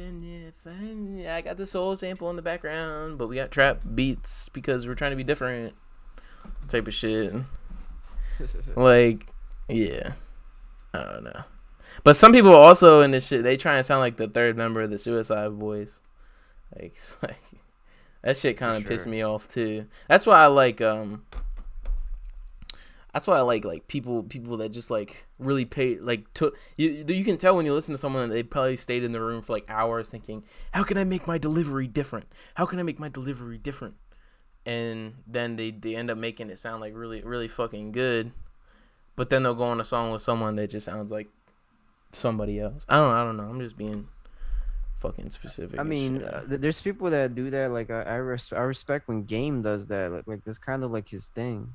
I got the soul sample in the background, but we got trap beats because we're trying to be different type of shit. Like, yeah, I don't know. But some people also in this shit, they try and sound like the third member of the Suicide Boys. Like, it's like that shit kind of pissed me off too. That's why I like like people that just like really pay like you can tell when you listen to someone that they probably stayed in the room for like hours thinking, how can I make my delivery different? How can I make my delivery different? And then they end up making it sound like really really fucking good. But then they'll go on a song with someone that just sounds like somebody else. I don't know. I'm just being fucking specific. I mean, there's people that do that. Like I respect when Game does that. Like that's kind of like his thing.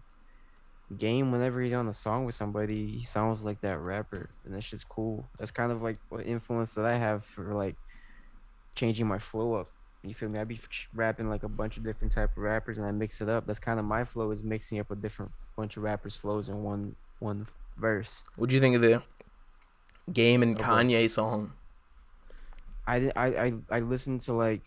Game, whenever he's on a song with somebody, he sounds like that rapper, and that's just cool. That's kind of like what influence that I have for like changing my flow up. You feel me? I be rapping like a bunch of different type of rappers, and I mix it up. That's kind of my flow, is mixing up a different bunch of rappers' flows in one verse. What'd you think of the Game and Kanye song? I listened to like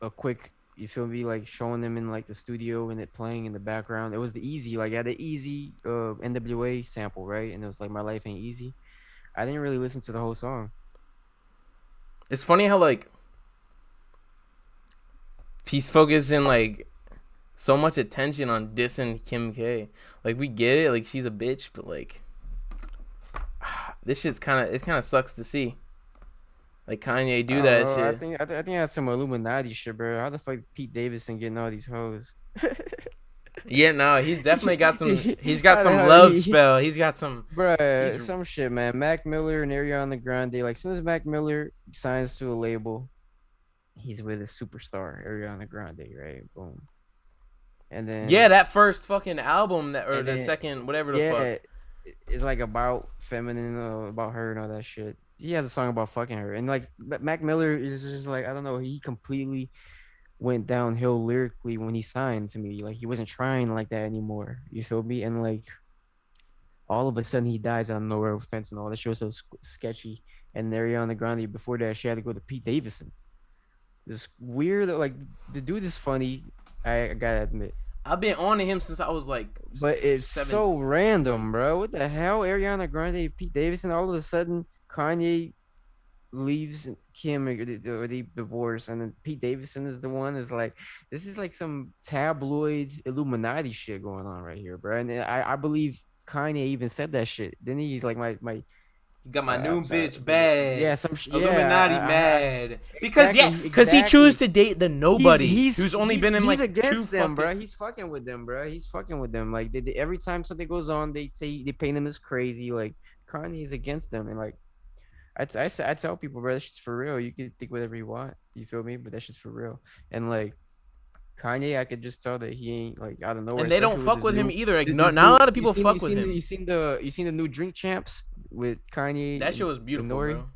a quick, you feel me, like showing them in like the studio and it playing in the background. It was the Easy, like I had the Easy NWA sample, right? And it was like My Life Ain't Easy. I didn't really listen to the whole song. It's funny how like he's focusing like so much attention on dissing Kim K. Like we get it, like she's a bitch, but like this shit's kind of sucks to see. Like Kanye do that shit. I think that's some Illuminati shit, bro. How the fuck is Pete Davidson getting all these hoes? Yeah, no, he's definitely got some. He's got some love spell. He's got some. Bruh, some shit, man. Mac Miller and Ariana Grande. Like, as soon as Mac Miller signs to a label, he's with a superstar, Ariana Grande, right? Boom. And then yeah, that first fucking album the second, whatever the fuck. It's like about feminine, about her and all that shit. He has a song about fucking her, and like Mac Miller is just like, I don't know. He completely went downhill lyrically when he signed to me. Like he wasn't trying like that anymore. You feel me? And like all of a sudden he dies out of nowhere with Fence and all that shit was so sketchy. And Ariana Grande before that she had to go to Pete Davidson. This weird, like the dude is funny. I gotta admit. I've been on to him since I was like. But it's so random, bro. What the hell? Ariana Grande, Pete Davidson. All of a sudden Kanye leaves Kim or they divorce, and then Pete Davidson is the one. Is like, this is like some tabloid Illuminati shit going on right here, bro. And I believe Kanye even said that shit. Then he's like my you got my new bitch bad. Yeah, some Illuminati mad. Because because he chose to date the nobody who's only been in like two them, bro. He's fucking with them, bro. He's fucking with them. Like they, every time something goes on, they say they paint him as crazy. Like Kanye's against them, and like I tell people, bro, that shit's for real. You can think whatever you want. You feel me? But that shit's for real. And like Kanye, I could just tell that he ain't like out of nowhere, And they don't especially with fuck this with him new, either. Like, this not a new. lot of people fuck with him. You seen the new Drink Champs with That Kanye shit and was beautiful, Nori? bro.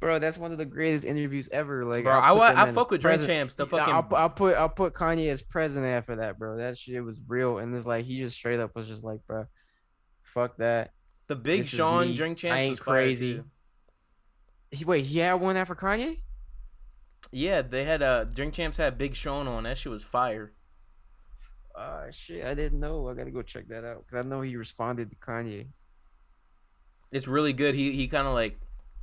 Bro, that's one of the greatest interviews ever. Like Bro, I'll put that I man as fuck with Drink president. Champs. The I'll, fucking I'll put Kanye as president after that, bro. That shit was real, and it's like he just straight up was just like, bro, fuck that. the Big This is Sean me. Drink I Champs was ain't fire crazy. too. Wait, he had one after Kanye? Yeah, they had Drink Champs had Big Sean on. That shit was fire. Shit, I didn't know. I gotta go check that out because I know he responded to Kanye. It's really good. He kind of like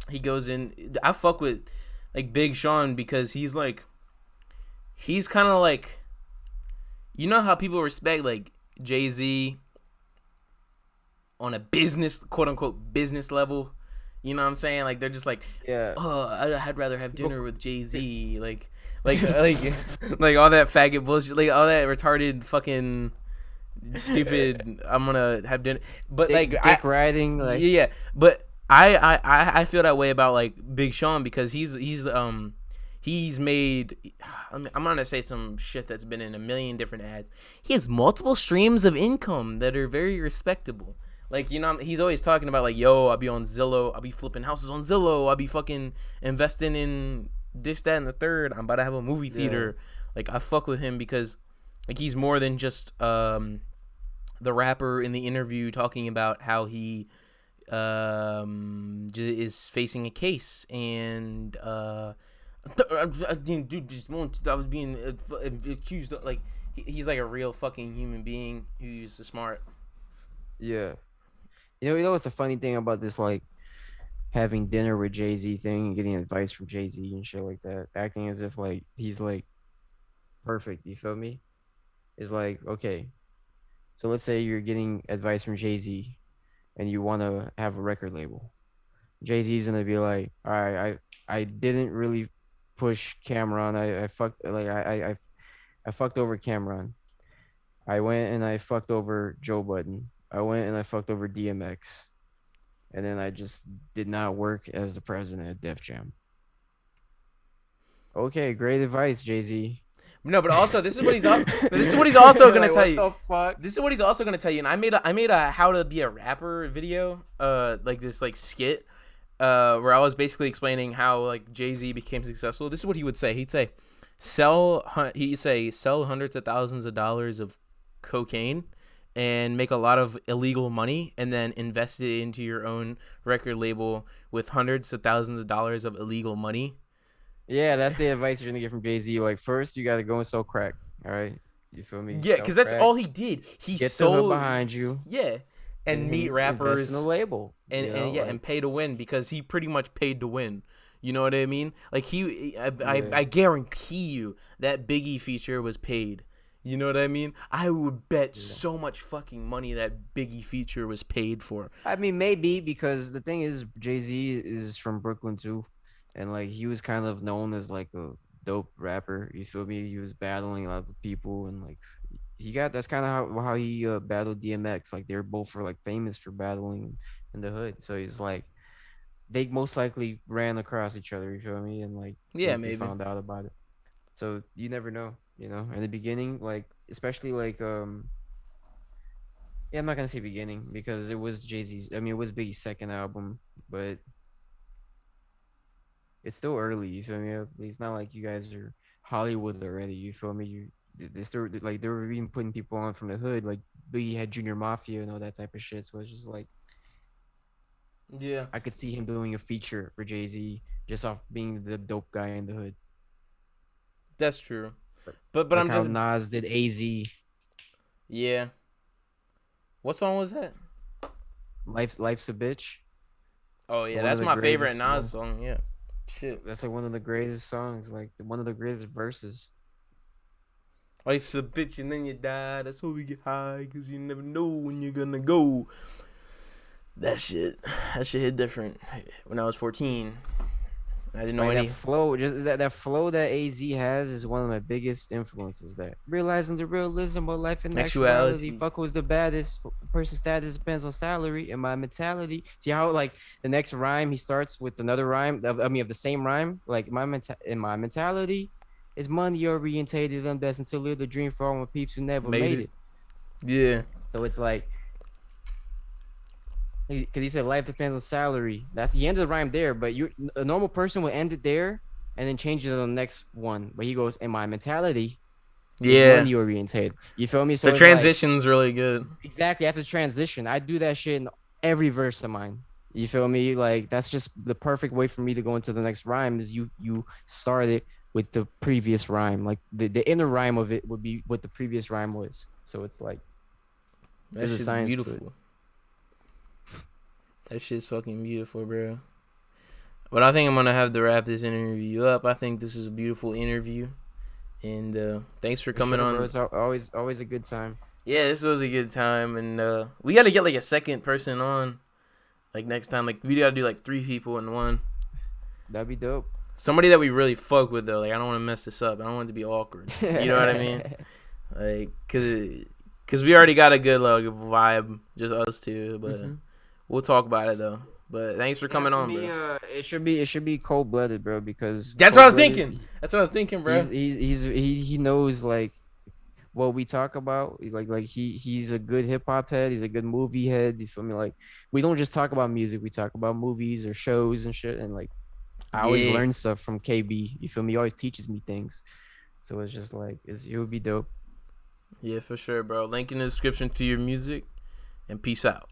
he goes in. I fuck with like Big Sean because he's kind of like, you know how people respect like Jay-Z on a business, quote unquote business level. You know what I'm saying? Like they're just like, Yeah. oh, I'd rather have dinner with Jay-Z. Like like all that faggot bullshit, like all that retarded fucking stupid. I'm gonna have dinner, but like dick riding, like yeah, but I feel that way about like Big Sean because he's made. I'm gonna say some shit that's been in a million different ads. He has multiple streams of income that are very respectable. Like, you know, he's always talking about like, yo, I'll be on Zillow, I'll be flipping houses on Zillow, I'll be fucking investing in this, that, and the third. I'm about to have a movie theater. Yeah. Like, I fuck with him because like he's more than just the rapper in the interview talking about how he is facing a case and dude just I was being accused of, like he's like a real fucking human being who's smart. Yeah. You know what's the funny thing about this, like having dinner with Jay-Z thing and getting advice from Jay-Z and shit like that, acting as if like he's like perfect, you feel me? Is like, okay, so let's say you're getting advice from Jay-Z and you want to have a record label. Jay-Z's gonna be like, all right, I didn't really push Cameron. I fucked like I fucked over Cameron. I went and I fucked over Joe Budden. I went and I fucked over DMX. And then I just did not work as the president at Def Jam. Okay, great advice, Jay-Z. No, but also this is what he's also gonna like, tell you. What the fuck? This is what he's also gonna tell you. And I made a how to be a rapper video, like this like skit, where I was basically explaining how like Jay-Z became successful. This is what he would say. He'd say sell hundreds of thousands of dollars of cocaine and make a lot of illegal money and then invest it into your own record label with hundreds of thousands of dollars of illegal money. Yeah, that's the advice you're gonna get from Jay-Z. Like, first you gotta go and sell crack. All right, you feel me? Yeah, because that's all he did. He get sold behind you. Yeah, and meet rappers invest in a label, and pay to win because he pretty much paid to win. You know what I mean? Like I guarantee you that Biggie feature was paid. You know what I mean? I would bet so much fucking money that Biggie feature was paid for. I mean, maybe, because the thing is, Jay-Z is from Brooklyn too, and like he was kind of known as like a dope rapper. You feel me? He was battling a lot of people, and like that's kind of how he battled DMX. Like they're both like famous for battling in the hood. So he's like, they most likely ran across each other. You feel me? And like maybe found out about it. So you never know. You know, in the beginning, like especially like I'm not gonna say beginning because it was Jay-Z's. I mean, it was Biggie's second album, but it's still early. You feel me? It's not like you guys are Hollywood already. You feel me? They still like they were even putting people on from the hood. Like Biggie had Junior Mafia and all that type of shit. So it's just like, yeah, I could see him doing a feature for Jay-Z just off being the dope guy in the hood. That's true. But like I'm just Nas did AZ. Yeah. What song was that? Life's a Bitch. Oh yeah, that's my favorite Nas song. Yeah. Shit. That's like one of the greatest songs, like one of the greatest verses. Life's a bitch and then you die. That's why we get high, because you never know when you're gonna go. That shit hit different when I was 14. I didn't know Like that any. flow, just that flow that AZ has is one of my biggest influences. That realizing the realism of life and actuality. Actuality. Fuck who's the baddest. The person's status depends on salary and my mentality. See how like the next rhyme he starts with another rhyme. Of the same rhyme. Like my mentality is money orientated. I'm destined to live the dream for all my peeps who never Made made it. it. Yeah. So it's like. Because he said life depends on salary. That's the end of the rhyme there. But a normal person would end it there and then change it to the next one. But he goes, and my mentality is Yeah. money oriented. You feel me? So The it's like transition's really good. exactly that's a transition. I do that shit in every verse of mine. You feel me? Like that's just the perfect way for me to go into the next rhyme. Is you start it with the previous rhyme. Like the inner rhyme of it would be what the previous rhyme was. So it's like That there's a shit's science to it. beautiful. That shit's fucking beautiful, bro. But I think I'm gonna have to wrap this interview up. I think this is a beautiful interview, and thanks for coming on. Bro. It's always a good time. Yeah, this was a good time, and we gotta get like a second person on, like next time. Like we gotta do like 3 people in one. That'd be dope. Somebody that we really fuck with though. Like I don't want to mess this up. I don't want it to be awkward. You know what I mean? Like, cause we already got a good like vibe, just us two. But we'll talk about it though. But thanks for coming on, bro. It should be cold blooded, bro. Because That's what I was thinking. That's what I was thinking, bro. He knows like what we talk about. Like he's a good hip hop head. He's a good movie head. You feel me? Like we don't just talk about music. We talk about movies or shows and shit. And like I always learn stuff from KB. You feel me? He always teaches me things. So it's just like it would be dope. Yeah, for sure, bro. Link in the description to your music, and peace out.